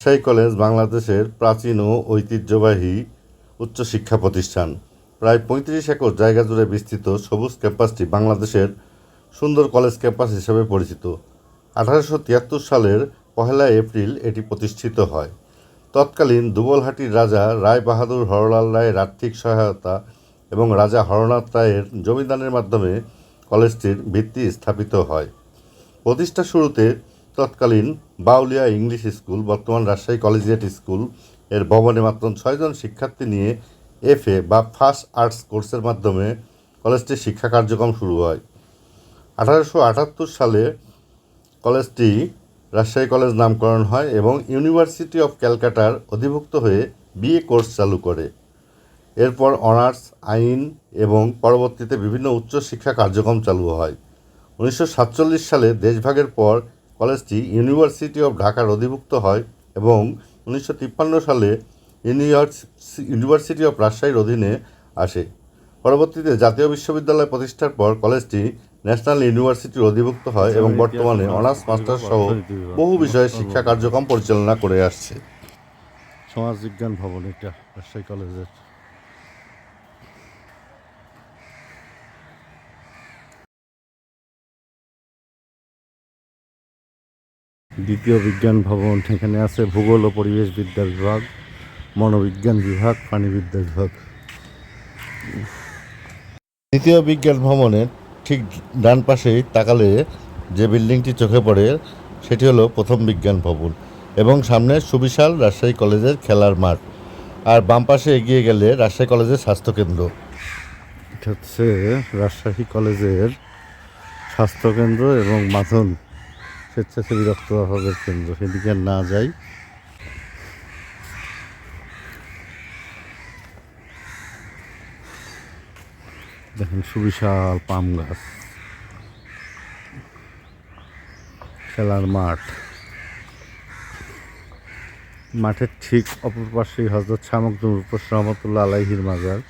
Rajshahi college বাংলাদেশের প্রাচীন ও ঐতিহ্যবাহী উচ্চশিক্ষা প্রতিষ্ঠান। প্রায় ৩৫ একর জায়গা জুড়ে বিস্তৃত সবুজ ক্যাম্পাসটি বাংলাদেশের সুন্দর কলেজ ক্যাম্পাস হিসেবে পরিচিত। ১৮৭৩ সালের ১লা এপ্রিল এটি প্রতিষ্ঠিত হয়। তৎকালীন দুবলহাটির রাজা রায় বাহাদুর হরলাল রায়ের আর্থিক সহায়তা এবং রাজা হরনাথ রায়ের জমিদানের মাধ্যমে কলেজটির ভিত্তি স্থাপিত হয়। প্রতিষ্ঠা শুরুতে তৎকালীন বাউলিয়া ইংলিশ স্কুল, বর্তমান রাজশাহী কলেজিয়েট স্কুল এর ভবনে মাত্র ৬ জন শিক্ষার্থী নিয়ে এফএ বা ফার্স্ট আর্টস কোর্সের মাধ্যমে কলেজটির শিক্ষা কার্যক্রম শুরু হয়। ১৮৭৮ সালে কলেজটি রাজশাহী কলেজ নামকরণ হয় এবং ইউনিভার্সিটি অফ ক্যালকাটার অধিভুক্ত হয়ে বিএ কোর্স চালু করে। এরপর অনার্স, আইন এবং পরবর্তীতে বিভিন্ন উচ্চশিক্ষা কার্যক্রম চালু হয়। ১৯৪৭ সালে দেশভাগের পর কলেজটি ইউনিভার্সিটি অফ ঢাকার অধিভুক্ত হয় এবং ১৯৫৩ সালে ইউনিভার্সিটি অফ রাজশাহীর অধীনে আসে। পরবর্তীতে জাতীয় বিশ্ববিদ্যালয় প্রতিষ্ঠার পর কলেজটি ন্যাশনাল ইউনিভার্সিটির অধিভুক্ত হয় এবং বর্তমানে অনার্স, মাস্টার্স সহ বহু বিষয়ে শিক্ষা কার্যক্রম পরিচালনা করে আসছে। সমাজ বিজ্ঞান ভবন এটা রাজশাহী কলেজের। দ্বিতীয় বিজ্ঞান ভবন, এখানে আছে ভূগোল ও পরিবেশ বিদ্যা বিভাগ, মনোবিজ্ঞান বিভাগ, প্রাণীবিদ্যা বিভাগ। তৃতীয় বিজ্ঞান ভবনের ঠিক ডান পাশেই তাকালে যে বিল্ডিংটি চোখে পড়ে সেটি হলো প্রথম বিজ্ঞান ভবন এবং সামনে সুবিশাল রাজশাহী কলেজের খেলার মাঠ, আর বাম পাশে এগিয়ে গেলে রাজশাহী কলেজের স্বাস্থ্যকেন্দ্র। এটা হচ্ছে রাজশাহী কলেজের স্বাস্থ্যকেন্দ্র এবং মাথন স্বেচ্ছাসেবী রক্তবাহকের কেন্দ্র। সেদিকে আর না যাই। দেখেন সুবিশাল পাম গাছ, খেলার মাঠ। মাঠের ঠিক অপর পাশেই হযরত শাহ মখদুম রহমতুল্লাহ আলাইহির মাজার।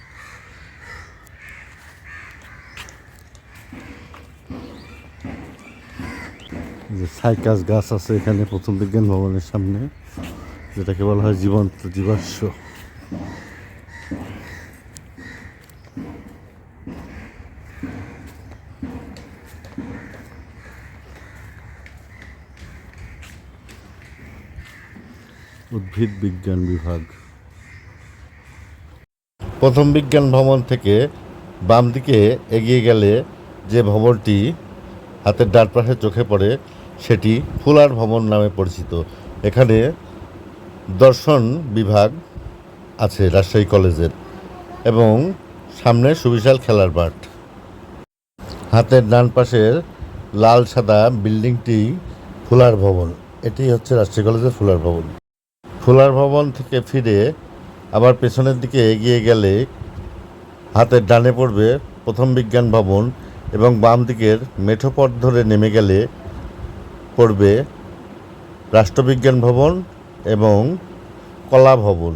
যে সাইকাস গাছ আছে এখানে প্রথম বিজ্ঞান ভবনের সামনে, যেটাকে বলা হয় জীবন্ত জীবাশ্ম। উদ্ভিদ বিজ্ঞান বিভাগ। প্রথম বিজ্ঞান ভবন থেকে বাম দিকে এগিয়ে গেলে যে ভবনটি হাতের ডান পাশে চোখে পড়ে সেটি ফুলার ভবন নামে পরিচিত। এখানে দর্শন বিভাগ আছে রাজশাহী কলেজের এবং সামনে সুবিশাল খেলার মাঠ। হাতের ডান পাশের লাল সাদা বিল্ডিংটি ফুলার ভবন। এটি হচ্ছে রাজশাহী কলেজের ফুলার ভবন। ফুলার ভবন থেকে ফিরে আবার পেছনের দিকে এগিয়ে গেলে হাতের ডানে পড়বে প্রথম বিজ্ঞান ভবন এবং বাম দিকের মেঠো পথ ধরে নেমে গেলে পড়বে রাষ্ট্রবিজ্ঞান ভবন এবং কলা ভবন।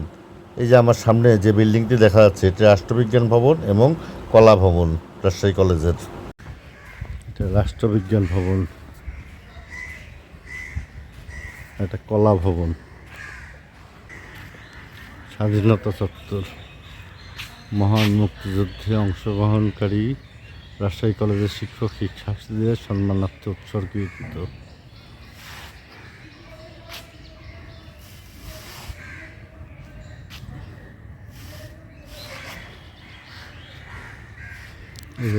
এই যে আমার সামনে যে বিল্ডিংটি দেখা যাচ্ছে এটি রাষ্ট্রবিজ্ঞান ভবন এবং কলা ভবন রাজশাহী কলেজের। এটা রাষ্ট্রবিজ্ঞান ভবন, এটা কলা ভবন। স্বাধীনতা চত্বর, মহান মুক্তিযুদ্ধে অংশগ্রহণকারী রাজশাহী কলেজের শিক্ষক শিক্ষার্থীদের সম্মানার্থে উৎসর্গীকৃত।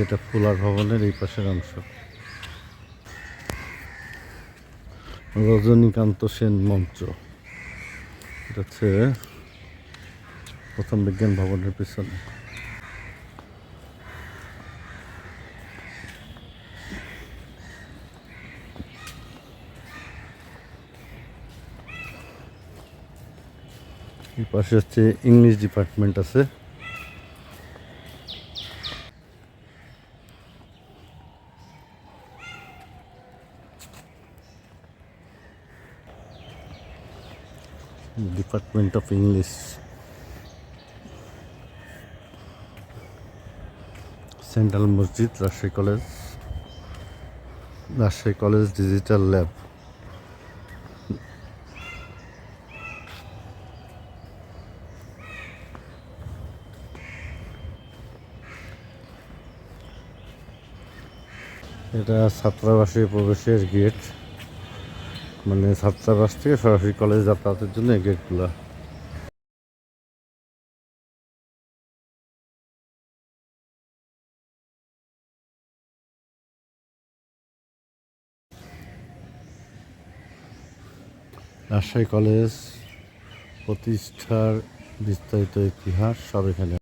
এটা ফুলার ভবনের এই পাশের অংশ। রজনীকান্ত সেন মঞ্চ, এটা হচ্ছে প্রথম বিজ্ঞান ভবনের পিছনে। এই পাশে হচ্ছে ইংলিশ ডিপার্টমেন্ট আছে। Department of English. সেন্ট্রাল মসজিদ, Rajshahi college, Rajshahi college digital lab. এটা ছাত্রাবাসে প্রবেশের গেট, মানে ছাত্রাবাস থেকে সরাসরি কলেজ যাতায়াতের জন্য এই গেটগুলো। রাজশাহী কলেজ প্রতিষ্ঠার বিস্তারিত ইতিহাস সব এখানে।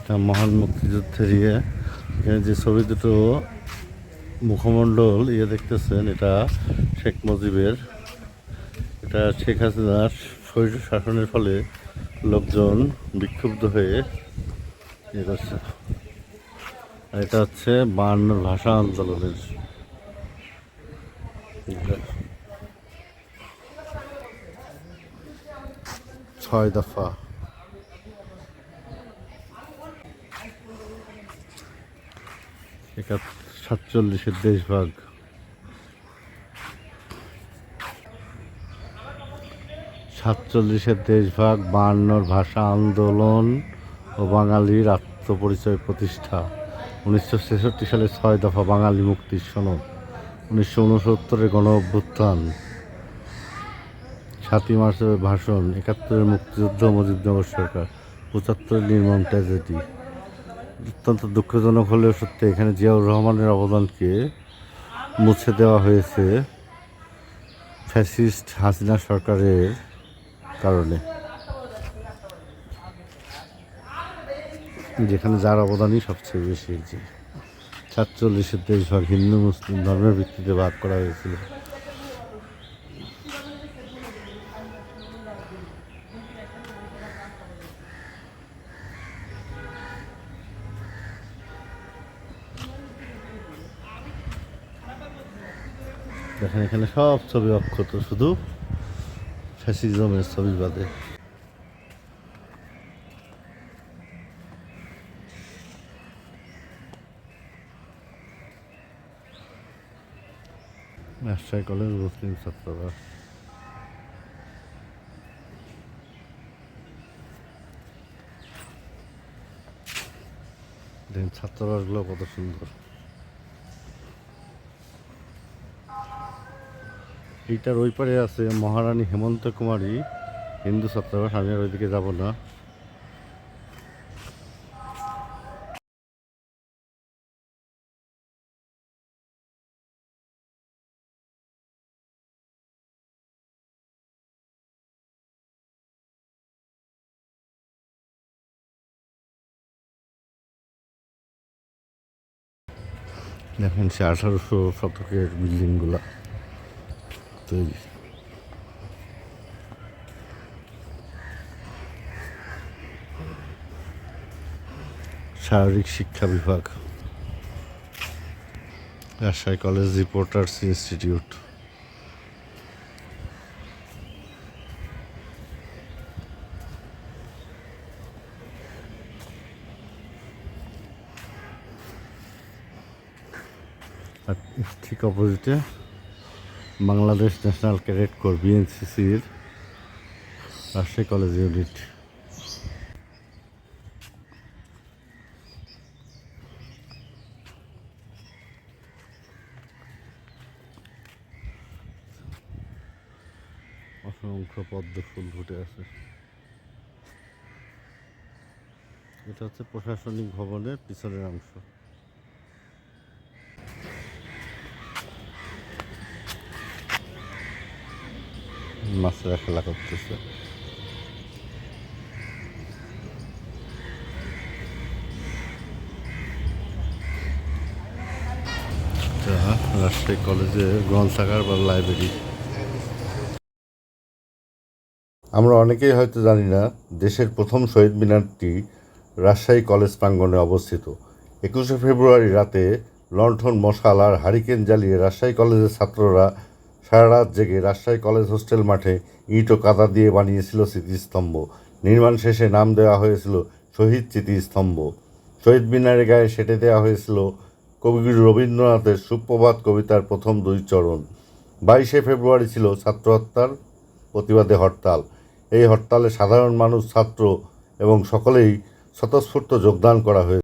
এটা মহান মুক্তিযুদ্ধের এখানে যে ছবি দুটো মুখমণ্ডল দেখতেছেন, এটা শেখ মুজিবের। এটা শেখ হাসিনার স্বৈর শাসনের ফলে লোকজন বিক্ষুব্ধ হয়ে করছে। আর এটা হচ্ছে 52 ভাষা আন্দোলনের। ছয় দফা। এটা 47-এর দেশভাগ। দেশভাগ, 52 ভাষা আন্দোলন ও বাঙালির আত্মপরিচয় প্রতিষ্ঠা। 1966 সালে 6 দফা বাঙালি মুক্তির সনদ। 1969 গণ অভ্যুত্থান। 7ই মার্চের ভাষণ। 71 মুক্তিযুদ্ধ, মুজিবনগর সরকার। 75 নির্মম ট্র্যাজেডি। অত্যন্ত দুঃখজনক হলেও সত্যি, এখানে জিয়াউর রহমানের অবদানকে মুছে দেওয়া হয়েছে ফ্যাসিস্ট হাসিনা সরকারের কারণে, যেখানে যার অবদানই সবচেয়ে বেশি। যে 47-এর দেশভাগ হিন্দু মুসলিম ধর্মের ভিত্তিতে ভাগ করা হয়েছিল। দেখেন এখানে সব ছবি অক্ষত, শুধু ফ্যাসিজমের ছবি বাদে। রাজশাহী কলেজ মুসলিম ছাত্রাবাস। দেখেন ছাত্রাবাসগুলো কত সুন্দর। এইটার ওই পারে আছে মহারানী হেমন্ত কুমারী হিন্দু ছাত্রাবাস। আমি আর ওইদিকে যাব না। দেখেন সে 1800 শতকের বিল্ডিংগুলা তৈরি। শারীরিক শিক্ষা বিভাগ। Rajshahi college reporters institute. আর ঠিক অপোজিটে বাংলাদেশ ন্যাশনাল ক্যাডেট কোর বিএনসিসির রাজশাহী কলেজ ইউনিট। অসংখ্য পদ্ম ফুল ফুটে আছে। এটা হচ্ছে প্রশাসনিক ভবনের পিছনের অংশ। মাছেরা খেলা করতেছে। রাজশাহী কলেজের গ্রন্থাগার বা লাইব্রেরি। আমরা অনেকেই হয়তো জানি না, দেশের প্রথম শহীদ মিনারটি রাজশাহী কলেজ প্রাঙ্গণে অবস্থিত। 21শে ফেব্রুয়ারি রাতে লণ্ঠন, মশাল আর হারিকেন জ্বালিয়ে রাজশাহী কলেজের ছাত্ররা সারা রাত জেগে রাজশাহী কলেজ হোস্টেল মাঠে ইট ও কাদা দিয়ে বানিয়েছিল স্মৃতিস্তম্ভ। নির্মাণ শেষে নাম দেওয়া হয়েছিল শহীদ স্মৃতিস্তম্ভ। শহীদ মিনারের গায়ে সেঁটে দেওয়া হয়েছিল কবিগুরু রবীন্দ্রনাথের সুপ্রভাত কবিতার প্রথম 2 চরণ। 22শে ফেব্রুয়ারি ছিল ছাত্র হত্যার প্রতিবাদে হরতাল। এই হরতালে সাধারণ মানুষ, ছাত্র এবং সকলেই স্বতঃস্ফূর্ত যোগদান করা হয়েছে।